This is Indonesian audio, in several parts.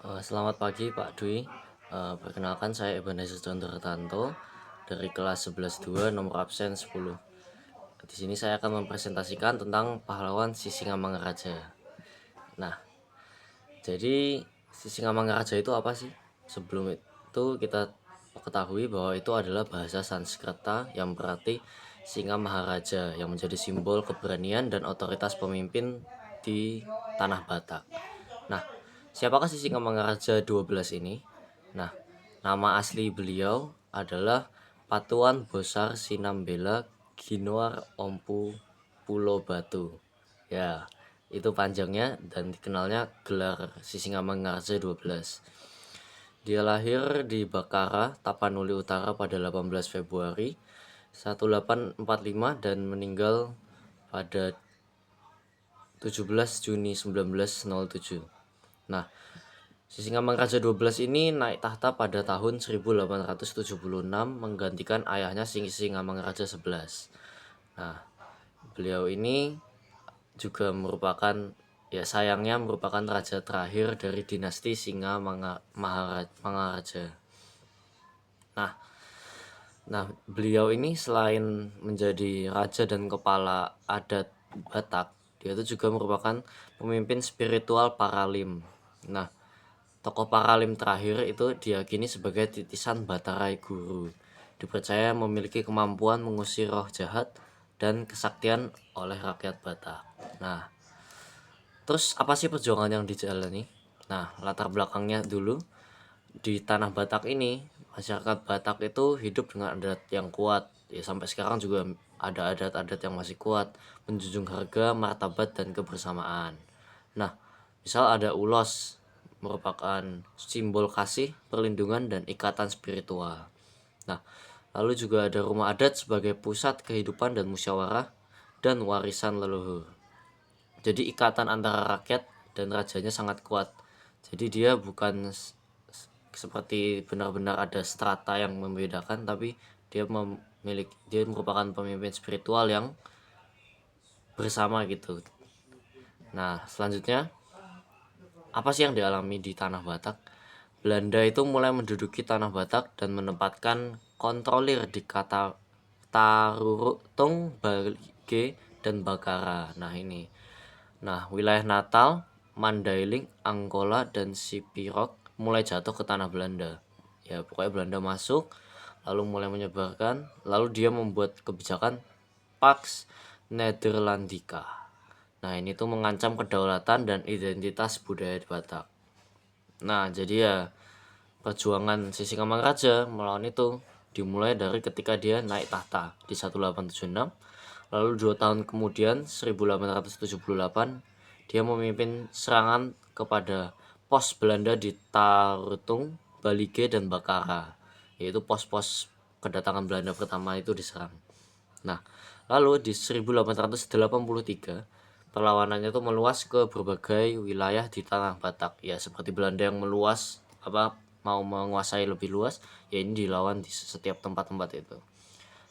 Selamat pagi Pak Dwi. Perkenalkan saya Ebenezer Condoratanto dari kelas 11-2 nomor absen 10. Di sini saya akan mempresentasikan tentang pahlawan Sisingamangaraja. Nah, jadi Sisingamangaraja itu apa sih? Sebelum itu kita ketahui bahwa itu adalah bahasa Sanskerta yang berarti Singa Maharaja yang menjadi simbol keberanian dan otoritas pemimpin di tanah Batak. Nah, siapakah Sisingamangaraja 12 ini? Nah, nama asli beliau adalah Patuan Bosar Sinambela Ginoar Ompu Pulo Batu. Ya, itu panjangnya dan dikenalnya gelar Sisingamangaraja 12. Dia lahir di Bakara, Tapanuli Utara pada 18 Februari 1845 dan meninggal pada 17 Juni 1907. Nah, Sisingamangaraja 12 ini naik tahta pada tahun 1876 menggantikan ayahnya Sisingamangaraja 11. Nah, beliau ini juga merupakan sayangnya merupakan raja terakhir dari dinasti Singa Mangaraja. Nah, beliau ini selain menjadi raja dan kepala adat Batak, dia itu juga merupakan pemimpin spiritual Paralim. Nah, tokoh Paralim terakhir itu diyakini sebagai titisan Batarai Guru. Dipercaya memiliki kemampuan mengusir roh jahat dan kesaktian oleh rakyat Batak. Nah, terus apa sih perjuangan yang dijalani? Nah, latar belakangnya dulu, di tanah Batak ini, masyarakat Batak itu hidup dengan adat yang kuat. Ya, sampai sekarang juga ada adat-adat yang masih kuat, menjunjung harga, martabat, dan kebersamaan. Nah, misal ada ulos, merupakan simbol kasih, perlindungan, dan ikatan spiritual. Nah, lalu juga ada rumah adat sebagai pusat kehidupan dan musyawarah dan warisan leluhur. Jadi ikatan antara rakyat dan rajanya sangat kuat. Jadi dia bukan seperti benar-benar ada strata yang membedakan, tapi dia merupakan pemimpin spiritual yang bersama gitu. Nah, selanjutnya apa sih yang dialami di tanah Batak? Belanda itu mulai menduduki tanah Batak dan menempatkan kontrolir di kata Tarutung, Balige, dan Bakara. Nah, wilayah Natal, Mandailing, Angkola, dan Sipirok mulai jatuh ke tanah Belanda. Ya, pokoknya Belanda masuk, lalu mulai menyebarkan, lalu dia membuat kebijakan Pax Nederlandica. Nah, ini tuh mengancam kedaulatan dan identitas budaya di Batak. Nah, jadi ya perjuangan Sisingamangaraja melawan itu dimulai dari ketika dia naik tahta di 1876. Lalu 2 tahun kemudian 1878 dia memimpin serangan kepada pos Belanda di Tarutung, Balige, dan Bakara, yaitu pos-pos kedatangan Belanda pertama itu diserang. Nah, lalu di 1883 perlawanannya itu meluas ke berbagai wilayah di tanah Batak. Ya, seperti Belanda yang meluas mau menguasai lebih luas, ya ini dilawan di setiap tempat-tempat itu.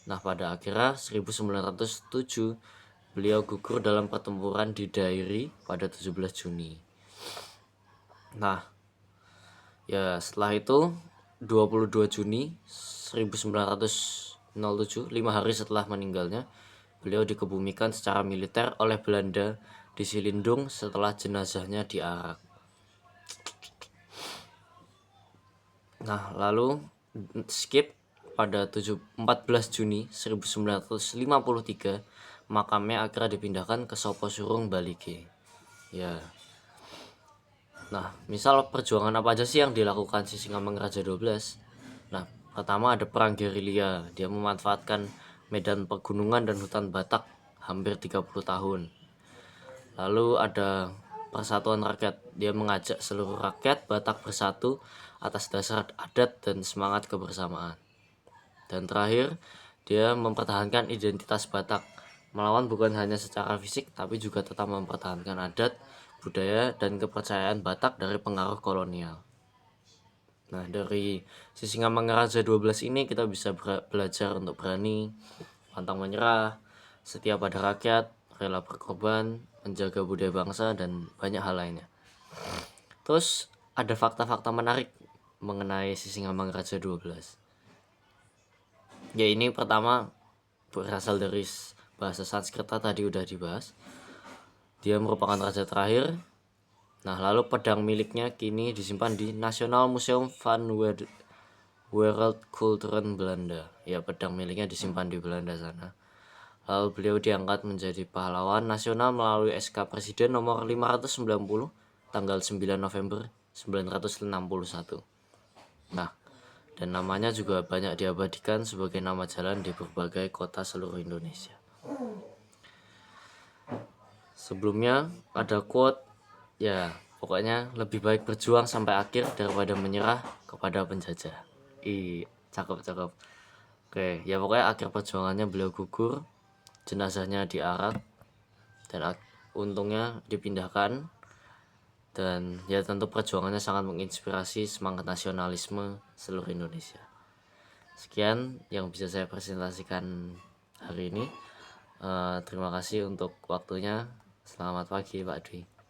Nah, pada akhirnya 1907 beliau gugur dalam pertempuran di Dairi pada 17 Juni. Nah, ya setelah itu 22 Juni 1907, 5 hari setelah meninggalnya, beliau dikebumikan secara militer oleh Belanda di Silindung setelah jenazahnya diarak. Nah, lalu skip pada 14 Juni 1953 makamnya akhirnya dipindahkan ke Soposurung, Balige. Ya. Nah, misal perjuangan apa aja sih yang dilakukan Sisingamangaraja 12? Nah, pertama ada perang gerilya. Dia memanfaatkan medan pegunungan dan hutan Batak hampir 30 tahun. Lalu ada persatuan rakyat. Dia mengajak seluruh rakyat Batak bersatu atas dasar adat dan semangat kebersamaan. Dan terakhir, dia mempertahankan identitas Batak, melawan bukan hanya secara fisik tapi juga tetap mempertahankan adat, budaya, dan kepercayaan Batak dari pengaruh kolonial. Nah, dari Sisingamangaraja 12 ini kita bisa belajar untuk berani, pantang menyerah, setia pada rakyat, rela berkorban, menjaga budaya bangsa, dan banyak hal lainnya. Terus ada fakta-fakta menarik mengenai Sisingamangaraja 12. Ya ini pertama berasal dari bahasa Sanskerta, tadi udah dibahas. Dia merupakan raja terakhir. Nah, lalu pedang miliknya kini disimpan di National Museum van Wereldkulturen Belanda. Ya, pedang miliknya disimpan di Belanda sana. Lalu beliau diangkat menjadi pahlawan nasional melalui SK Presiden nomor 590 tanggal 9 November 1961. Nah, dan namanya juga banyak diabadikan sebagai nama jalan di berbagai kota seluruh Indonesia. Sebelumnya ada quote, ya pokoknya lebih baik berjuang sampai akhir daripada menyerah kepada penjajah. Cakep. Oke, ya pokoknya akhir perjuangannya beliau gugur, jenazahnya diarak, dan untungnya dipindahkan. Dan ya tentu perjuangannya sangat menginspirasi semangat nasionalisme seluruh Indonesia. Sekian yang bisa saya presentasikan hari ini. Terima kasih untuk waktunya. Selamat pagi Pak Dwi.